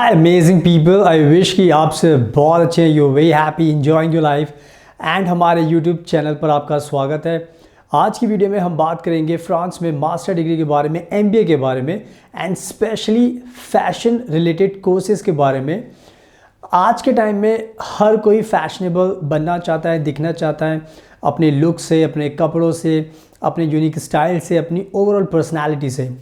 Hi amazing people, I wish कि आप से बहुत अच्छे हैं, you very happy enjoying your life and हमारे यूट्यूब चैनल पर आपका स्वागत है। आज की वीडियो में हम बात करेंगे फ्रांस में मास्टर डिग्री के बारे में, एमबीए के बारे में and specially fashion related courses के बारे में। आज के टाइम में हर कोई फैशनेबल बनना चाहता है, दिखना चाहता है, अपने लुक से, अपने कपड़ों से, अपने यूनिक स्टाइल से, अपनी ओवरऑल पर्सनैलिटी से।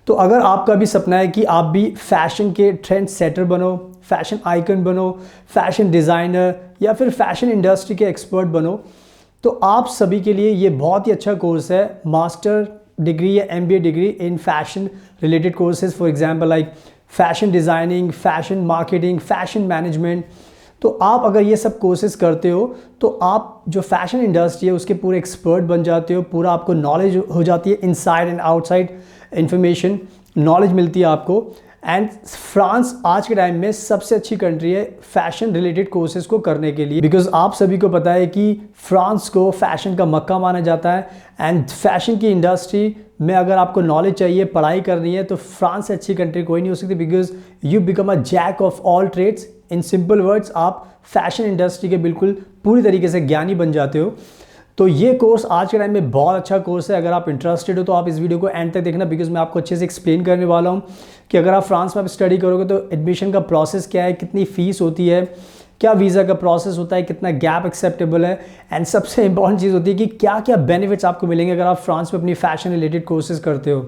तो अगर आपका भी सपना है कि आप भी फैशन के ट्रेंड सेटर बनो, फैशन आइकन बनो, फैशन डिज़ाइनर या फिर फैशन इंडस्ट्री के एक्सपर्ट बनो, तो आप सभी के लिए ये बहुत ही अच्छा कोर्स है, मास्टर डिग्री या MBA degree in fashion related courses. For example like fashion designing, fashion marketing, fashion management. तो आप अगर ये सब कोर्सेज करते हो तो आप जो फैशन इंडस्ट्री है उसके पूरे एक्सपर्ट बन जाते हो, पूरा आपको नॉलेज हो जाती है, inside and outside information knowledge मिलती है आपको। एंड फ्रांस आज के टाइम में सबसे अच्छी कंट्री है फैशन रिलेटेड कोर्सेज को करने के लिए, बिकॉज आप सभी को पता है कि फ्रांस को फैशन का मक्का माना जाता है। एंड फैशन की इंडस्ट्री में अगर आपको नॉलेज चाहिए, पढ़ाई करनी है, तो फ्रांस से अच्छी कंट्री कोई नहीं हो सकती, because you become a jack of all trades. In simple words, आप फैशन इंडस्ट्री के बिल्कुल पूरी तरीके से ज्ञानी बन जाते हो। तो ये कोर्स आज के टाइम में बहुत अच्छा कोर्स है। अगर आप इंटरेस्टेड हो तो आप इस वीडियो को एंड तक देखना, बिकॉज मैं आपको अच्छे से एक्सप्लेन करने वाला हूँ कि अगर आप फ्रांस में आप स्टडी करोगे तो एडमिशन का प्रोसेस क्या है, कितनी फ़ीस होती है, क्या वीज़ा का प्रोसेस होता है, कितना गैप एक्सेप्टेबल है, एंड सबसे इंपॉर्टेंट चीज़ होती है कि क्या क्या बेनिफिट्स आपको मिलेंगे अगर आप फ्रांस में अपनी फैशन रिलेटेड कोर्सेज करते हो।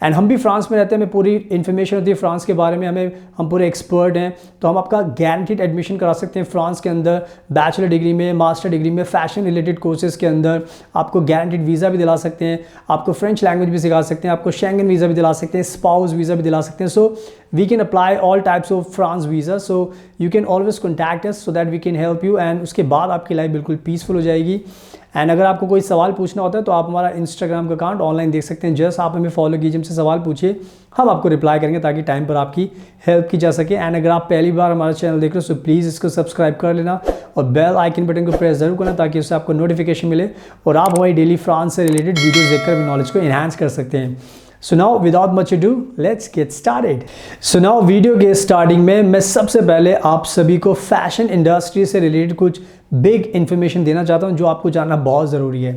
एंड हम भी फ्रांस में रहते हैं, हमें पूरी इन्फॉर्मेशन होती है फ्रांस के बारे में, हम पूरे एक्सपर्ट हैं, तो हम आपका गारंटीड एडमिशन करा सकते हैं फ्रांस के अंदर। बैचलर डिग्री में, मास्टर डिग्री में, फैशन रिलेटेड कोर्सेज के अंदर आपको गारंटीड वीज़ा भी दिला सकते हैं, आपको फ्रेंच लैंग्वेज भी सिखा सकते हैं, आपको शेंगन वीज़ा भी दिला सकते हैं, स्पाउस वीज़ा भी दिला सकते हैं। So we can apply all types of France visa, so you can always contact us so that we can help you. And उसके बाद आपकी लाइफ बिल्कुल पीसफुल हो जाएगी। एंड अगर आपको कोई सवाल पूछना होता है तो आप हमारा इंस्टाग्राम का अकाउंट ऑनलाइन देख सकते हैं, जस्ट आप हमें फॉलो कीजिए, हमसे सवाल पूछिए, हम आपको रिप्लाई करेंगे ताकि टाइम पर आपकी हेल्प की जा सके। एंड अगर आप पहली बार हमारा चैनल देख रहे हो तो प्लीज़ इसको सब्सक्राइब कर लेना और बेल आइकन बटन को प्रेस जरूर करना ताकि उससे आपको नोटिफिकेशन मिले और आप हमारी डेली फ्रांस से रिलेटेड वीडियोज़ देखकर भी नॉलेज को इन्हांस कर सकते हैं। So now without much ado, let's get started. So now video के स्टार्टिंग में मैं सबसे पहले आप सभी को फैशन इंडस्ट्री से रिलेटेड कुछ बिग इन्फॉर्मेशन देना चाहता हूं जो आपको जानना बहुत ज़रूरी है।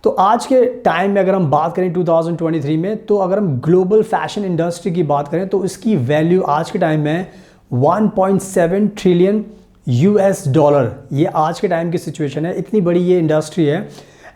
तो आज के टाइम में अगर हम बात करें 2023 में, तो अगर हम ग्लोबल फैशन इंडस्ट्री की बात करें तो इसकी वैल्यू आज के टाइम में 1.7 ट्रिलियन US डॉलर। ये आज के टाइम की सिचुएशन है, इतनी बड़ी ये इंडस्ट्री है।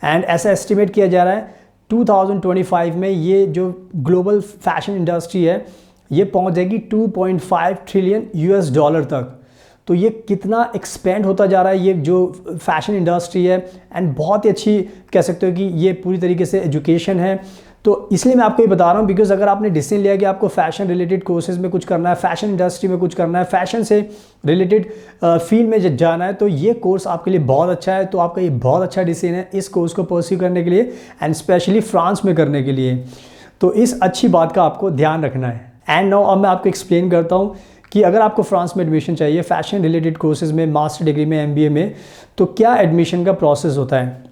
एंड ऐसा एस्टिमेट किया जा रहा है 2025 में ये जो ग्लोबल फैशन इंडस्ट्री है ये पहुंच जाएगी 2.5 ट्रिलियन US डॉलर तक। तो ये कितना एक्सपेंड होता जा रहा है ये जो फैशन इंडस्ट्री है। एंड बहुत ही अच्छी कह सकते हो कि ये पूरी तरीके से एजुकेशन है। तो इसलिए मैं आपको ये बता रहा हूँ, बिकॉज अगर आपने डिसीजन लिया कि आपको फैशन रिलेटेड कोर्सेज में कुछ करना है, फैशन इंडस्ट्री में कुछ करना है, फैशन से रिलेटेड फील्ड में जाना है, तो ये कोर्स आपके लिए बहुत अच्छा है। तो आपका ये बहुत अच्छा डिसीजन है इस कोर्स को परस्यू करने के लिए एंड स्पेशली फ्रांस में करने के लिए। तो इस अच्छी बात का आपको ध्यान रखना है। एंड नाउ अब मैं आपको एक्सप्लेन करता हूँ कि अगर आपको फ्रांस में एडमिशन चाहिए फैशन रिलेटेड कोर्सेज में, मास्टर डिग्री में, एमबीए में, तो क्या एडमिशन का प्रोसेस होता है।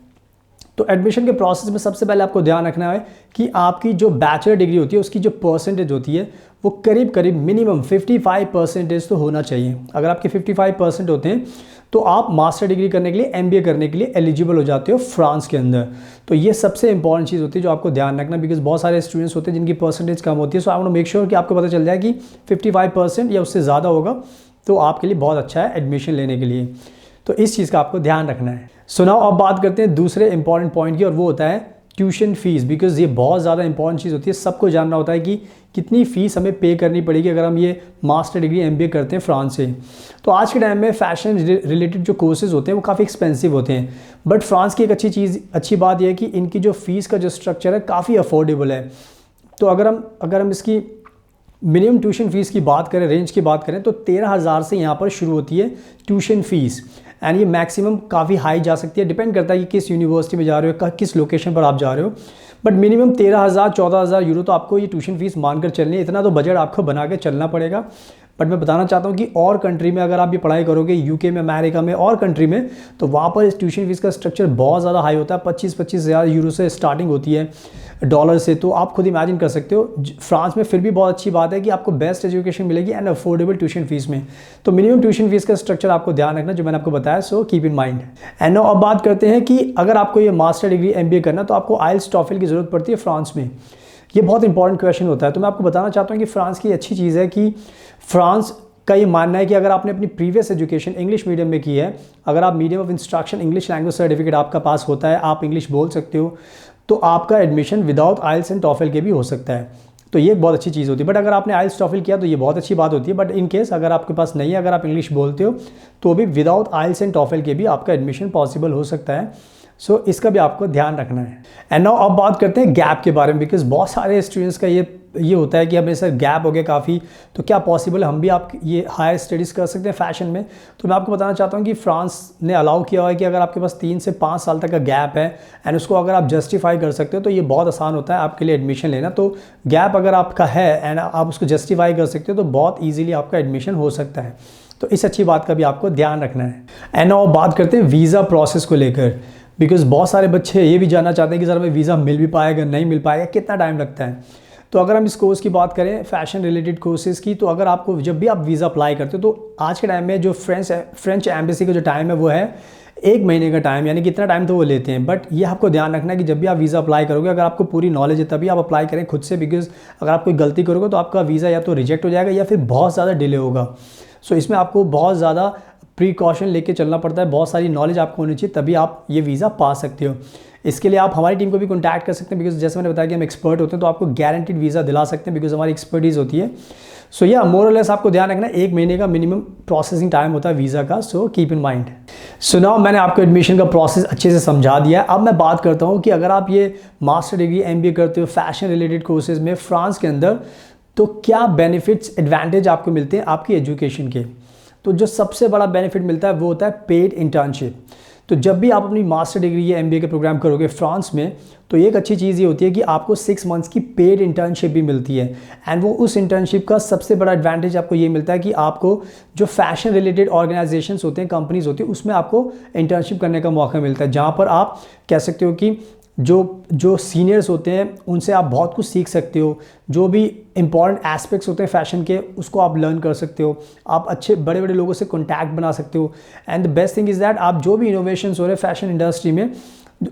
तो एडमिशन के प्रोसेस में सबसे पहले आपको ध्यान रखना है कि आपकी जो बैचलर डिग्री होती है उसकी जो परसेंटेज होती है वो करीब करीब मिनिमम 55% तो होना चाहिए। अगर आपके 55% होते हैं तो आप मास्टर डिग्री करने के लिए, एमबीए करने के लिए एलिजिबल हो जाते हो फ्रांस के अंदर। तो ये सबसे इंपॉर्टेंट चीज़ होती है जो आपको ध्यान रखना, बिकॉज बहुत सारे स्टूडेंट्स होते हैं जिनकी परसेंटेज कम होती है। So I want to make sure कि आपको पता चल जाए कि 55% या उससे ज़्यादा होगा तो आपके लिए बहुत अच्छा है एडमिशन लेने के लिए। तो इस चीज़ का आपको ध्यान रखना है। सो नाउ अब बात करते हैं दूसरे इंपॉर्टेंट पॉइंट की, और वो होता है ट्यूशन फीस, बिकॉज ये बहुत ज़्यादा इंपॉर्टेंट चीज़ होती है। सबको जानना होता है कि कितनी फ़ीस हमें पे करनी पड़ेगी अगर हम ये मास्टर डिग्री एमबीए करते हैं फ्रांस से। तो आज के टाइम में फ़ैशन रिलेटेड जो कोर्सेज होते हैं वो काफ़ी एक्सपेंसिव होते हैं, बट फ्रांस की एक अच्छी बात यह है कि इनकी जो फ़ीस का जो स्ट्रक्चर है काफ़ी अफोर्डेबल है। तो अगर हम इसकी मिनिमम ट्यूशन फ़ीस की बात करें, रेंज की बात करें, तो 13,000 से यहाँ पर शुरू होती है ट्यूशन फ़ीस। एंड ये मैक्सिमम काफ़ी हाई जा सकती है, डिपेंड करता है कि किस यूनिवर्सिटी में जा रहे हो, किस लोकेशन पर आप जा रहे हो। बट मिनिमम 13,000 14,000 यूरो तो आपको ये ट्यूशन फीस मानकर चलनी है। इतना तो बजट आपको बना के चलना पड़ेगा, बट मैं बताना चाहता हूँ कि और कंट्री में अगर आप ये पढ़ाई करोगे, यूके में, अमेरिका में और कंट्री में, तो वहाँ पर ट्यूशन फीस का स्ट्रक्चर बहुत ज़्यादा हाई होता है। 25-25 हज़ार यूरो से स्टार्टिंग होती है, डॉलर से। तो आप खुद इमेजिन कर सकते हो। फ्रांस में फिर भी बहुत अच्छी बात है कि आपको बेस्ट एजुकेशन मिलेगी एंड अफोर्डेबल ट्यूशन फीस में। तो मिनिमम ट्यूशन फीस का स्ट्रक्चर आपको ध्यान रखना, जो मैंने आपको बताया, so keep in mind. And now अब बात करते हैं कि अगर आपको ये मास्टर डिग्री एमबीए करना, तो आपको आइल्स टॉफल की ज़रूरत पड़ती है फ्रांस में। ये बहुत इंपॉर्टेंट क्वेश्चन होता है। तो मैं आपको बताना चाहता हूँ कि फ्रांस की अच्छी चीज़ है कि फ्रांस का ये मानना है कि अगर आपने अपनी प्रीवियस एजुकेशन इंग्लिश मीडियम में की है, अगर आप medium of instruction English language certificate आपका पास होता है, आप इंग्लिश बोल सकते हो, तो आपका एडमिशन विदाउट आइल्स एंड टॉफल के भी हो सकता है। तो ये एक बहुत अच्छी चीज़ होती है। बट अगर आपने आइल्स टॉफल किया तो ये बहुत अच्छी बात होती है। बट इन केस अगर आपके पास नहीं है, अगर आप इंग्लिश बोलते हो, तो भी विदाउट आइल्स एंड टॉफल के भी आपका एडमिशन पॉसिबल हो सकता है। सो इसका भी आपको ध्यान रखना है। एंड नाउ अब बात करते हैं गैप के बारे में, बिकॉज बहुत सारे स्टूडेंट्स का ये होता है कि हमें सर गैप हो गया काफ़ी, तो क्या पॉसिबल हम भी आप ये हायर स्टडीज़ कर सकते हैं फैशन में? तो मैं आपको बताना चाहता हूँ कि फ्रांस ने अलाउ किया हुआ है कि अगर आपके पास 3 से 5 साल तक का गैप है एंड उसको अगर आप जस्टिफाई कर सकते हो, तो ये बहुत आसान होता है आपके लिए एडमिशन लेना। तो गैप अगर आपका है एंड आप उसको जस्टिफाई कर सकते हो, तो बहुत ईजिली आपका एडमिशन हो सकता है। तो इस अच्छी बात का भी आपको ध्यान रखना है। एंड नाउ बात करते हैं वीज़ा प्रोसेस को लेकर, बिकॉज बहुत सारे बच्चे ये भी जानना चाहते हैं कि सर हमें वीज़ा मिल भी पाएगा, नहीं मिल पाएगा, कितना टाइम लगता है। तो अगर हम इस कोर्स की बात करें, फैशन रिलेटेड कोर्सेज़ की, तो अगर आपको जब भी आप वीज़ा अप्लाई करते हो, तो आज के टाइम में जो फ्रेंच एम्बेसी का जो टाइम है वो है 1 महीने का टाइम, यानी कितना टाइम तो वो लेते हैं। बट ये आपको ध्यान रखना है कि जब भी आप वीज़ा अप्लाई करोगे, अगर आपको पूरी नॉलेज है तभी आप अप्लाई करें खुद से, बिकॉज अगर आप कोई गलती करोगे तो आपका वीज़ा या तो रिजेक्ट हो जाएगा या फिर बहुत ज़्यादा डिले होगा। सो इसमें आपको बहुत ज़्यादा प्रिकॉशन लेके चलना पड़ता है, बहुत सारी नॉलेज आपको होनी चाहिए, तभी आप ये वीज़ा पा सकते हो। इसके लिए आप हमारी टीम को भी कॉन्टैक्ट कर सकते हैं, बिकॉज जैसे मैंने बताया कि हम एक्सपर्ट होते हैं, तो आपको गारंटीड वीज़ा दिला सकते हैं, बिकॉज हमारी एक्सपर्टीज़ होती है। सो या मोर और लेस आपको ध्यान रखना, 1 महीने का मिनिमम प्रोसेसिंग टाइम होता है वीज़ा का। So keep in mind. So now मैंने आपको एडमिशन का प्रोसेस अच्छे से समझा दिया है। अब मैं बात करता हूँ कि अगर आप ये मास्टर डिग्री एमबीए करते हो फैशन रिलेटेड कोर्सेज में फ्रांस के अंदर, तो क्या बेनिफिट्स एडवांटेज आपको मिलते हैं आपकी एजुकेशन के। तो जो सबसे बड़ा बेनिफिट मिलता है वो होता है पेड इंटर्नशिप। तो जब भी आप अपनी मास्टर डिग्री या एमबीए के प्रोग्राम करोगे फ्रांस में, तो एक अच्छी चीज़ ये होती है कि आपको 6 मंथ्स की पेड इंटर्नशिप भी मिलती है। एंड वो उस इंटर्नशिप का सबसे बड़ा एडवांटेज आपको ये मिलता है कि आपको जो फैशन रिलेटेड ऑर्गेनाइजेशंस होते हैं, कंपनीज होती है, उसमें आपको इंटर्नशिप करने का मौका मिलता है, जहाँ पर आप कह सकते हो कि जो सीनियर्स होते हैं उनसे आप बहुत कुछ सीख सकते हो। जो भी इंपॉर्टेंट एस्पेक्ट्स होते हैं फैशन के, उसको आप लर्न कर सकते हो। आप अच्छे बड़े बड़े लोगों से कॉन्टैक्ट बना सकते हो। And the best thing is that आप जो भी इनोवेशंस हो रहे हैं फैशन इंडस्ट्री में,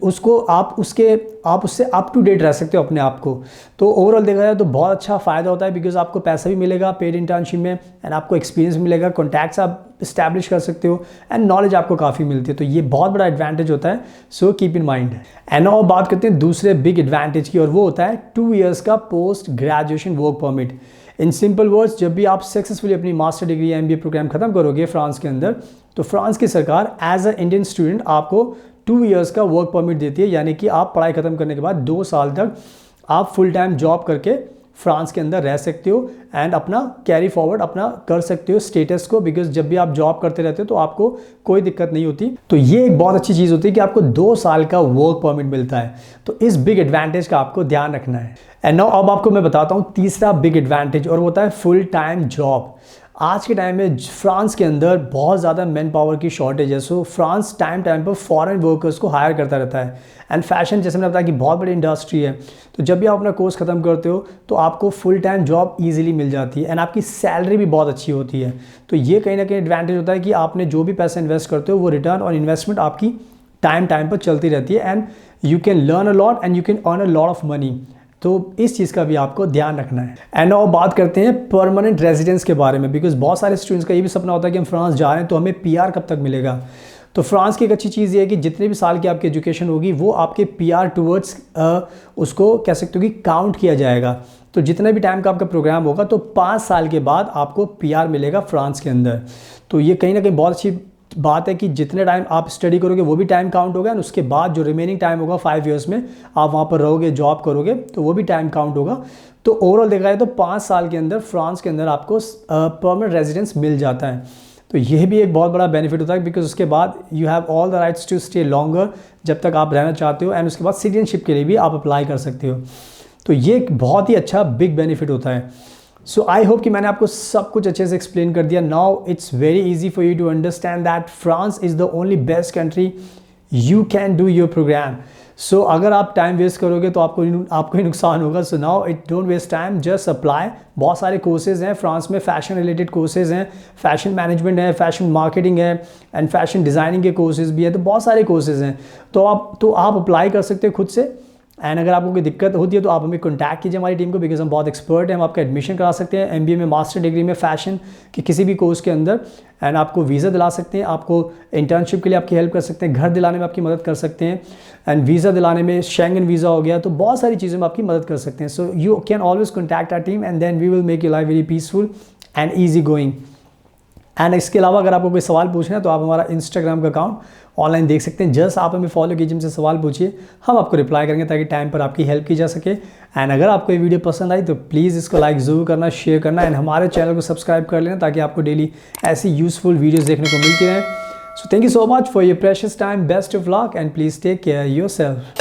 उसको आप उससे अप टू डेट रह सकते हो अपने आप को। तो ओवरऑल देखा जाए तो बहुत अच्छा फ़ायदा होता है, बिकॉज आपको पैसा भी मिलेगा पेड इंटर्नशिप में एंड आपको एक्सपीरियंस भी मिलेगा, कॉन्टैक्ट्स आप इस्टेब्लिश कर सकते हो एंड नॉलेज आपको काफ़ी मिलती है। तो ये बहुत बड़ा एडवांटेज होता है। So keep in mind. And now बात करते हैं दूसरे बिग एडवांटेज की, और वो होता है 2 ईयर्स का पोस्ट ग्रेजुएशन वर्क परमिट। इन सिंपल वर्ड्स, जब भी आप सक्सेसफुली अपनी मास्टर डिग्री या एमबीए प्रोग्राम खत्म करोगे फ्रांस के अंदर, तो फ्रांस की सरकार एज अ इंडियन स्टूडेंट आपको 2 ईयर्स का वर्क परमिट देती है, यानी कि आप पढ़ाई खत्म करने के बाद 2 साल तक आप फुल टाइम जॉब करके फ्रांस के अंदर रह सकते हो एंड अपना कैरी फॉरवर्ड अपना कर सकते हो स्टेटस को, बिकॉज जब भी आप जॉब करते रहते हो तो आपको कोई दिक्कत नहीं होती। तो ये एक बहुत अच्छी चीज़ होती है कि आपको 2 साल का वर्क परमिट मिलता है। तो इस बिग एडवांटेज का आपको ध्यान रखना है। एंड नाउ अब आपको मैं बताता हूँ तीसरा बिग एडवांटेज, और वो होता है फुल टाइम जॉब। आज के टाइम में फ्रांस के अंदर बहुत ज़्यादा मैन पावर की शॉर्टेज है। सो फ्रांस टाइम पर फॉरेन वर्कर्स को हायर करता रहता है। एंड फैशन, जैसे मैंने बताया कि बहुत बड़ी इंडस्ट्री है, तो जब भी आप अपना कोर्स ख़त्म करते हो तो आपको फुल टाइम जॉब इजीली मिल जाती है एंड आपकी सैलरी भी बहुत अच्छी होती है। तो ये कहीं ना कहीं एडवांटेज होता है कि आपने जो भी पैसा इन्वेस्ट करते हो वो रिटर्न ऑन इन्वेस्टमेंट आपकी टाइम पर चलती रहती है and you can learn a lot and you can earn a lot of money. तो इस चीज़ का भी आपको ध्यान रखना है। एंड नाउ बात करते हैं परमानेंट रेजिडेंस के बारे में, बिकॉज बहुत सारे स्टूडेंट्स का ये भी सपना होता है कि हम फ्रांस जा रहे हैं तो हमें पीआर कब तक मिलेगा। तो फ्रांस की एक अच्छी चीज़ ये है कि जितने भी साल की आपकी एजुकेशन होगी वो आपके पीआर टूवर्ड्स उसको कह सकते हो कि काउंट किया जाएगा। तो जितना भी टाइम का आपका प्रोग्राम होगा तो 5 साल के बाद आपको पीआर मिलेगा फ्रांस के अंदर। तो ये कहीं ना कहीं बहुत अच्छी बात है कि जितने टाइम आप स्टडी करोगे वो भी टाइम काउंट होगा, और उसके बाद जो रिमेनिंग टाइम होगा 5 ईयर्स में आप वहाँ पर रहोगे, जॉब करोगे, तो वो भी टाइम काउंट होगा। तो ओवरऑल देखा जाए तो 5 साल के अंदर फ्रांस के अंदर आपको परमानेंट रेजिडेंस मिल जाता है। तो यह भी एक बहुत बड़ा बेनिफिट होता है, बिकॉज उसके बाद you have all the rights to stay longer जब तक आप रहना चाहते हो, एंड उसके बाद सिटीजनशिप के लिए भी आप अप्लाई कर सकते हो। तो ये एक बहुत ही अच्छा बिग बेनिफिट होता है। सो आई होप कि मैंने आपको सब कुछ अच्छे से एक्सप्लेन कर दिया. Now it's very easy for you to understand that France is the only best country you can do your programme. So अगर आप टाइम वेस्ट करोगे तो आपको ही नुकसान होगा. So now it don't waste time, just apply. बहुत सारे कोर्सेज हैं फ्रांस में, फैशन रिलेटेड कोर्सेज हैं, फैशन मैनेजमेंट है, फैशन मार्केटिंग है एंड फैशन डिज़ाइनिंग के कोर्सेज भी हैं. तो बहुत सारे कोर्सेज हैं, तो आप अप्लाई कर सकते हो खुद से. एंड अगर आपको कोई दिक्कत होती है तो आप हमें कॉन्टैक्ट कीजिए हमारी टीम को, बिकॉज हम बहुत एक्सपर्ट हैं. हम आपका एडमिशन करा सकते हैं एमबीए में, मास्टर डिग्री में, फैशन के किसी भी कोर्स के अंदर. एंड आपको वीज़ा दिला सकते हैं, आपको इंटर्नशिप के लिए आपकी हेल्प कर सकते हैं, घर दिलाने में आपकी मदद कर सकते हैं, एंड वीज़ा दिलाने में, शेंगन वीज़ा हो गया, तो बहुत सारी चीज़ों में आपकी मदद कर सकते हैं. So you can always contact our team and then we will make your life very peaceful and easy going. And इसके अलावा अगर आपको कोई सवाल पूछना है तो आप हमारा इंस्टाग्राम का अकाउंट ऑनलाइन देख सकते हैं. जस्ट आप हमें फॉलो कीजिए, हमसे सवाल पूछिए, हम आपको रिप्लाई करेंगे ताकि टाइम पर आपकी हेल्प की जा सके. एंड अगर आपको ये वीडियो पसंद आई तो प्लीज़ इसको लाइक ज़रूर करना, शेयर करना एंड हमारे चैनल को सब्सक्राइब कर लेना ताकि आपको डेली ऐसी यूज़फुल वीडियोज़ देखने को मिलती रहें. So thank you so much for your precious time. Best of luck and please take care yourself.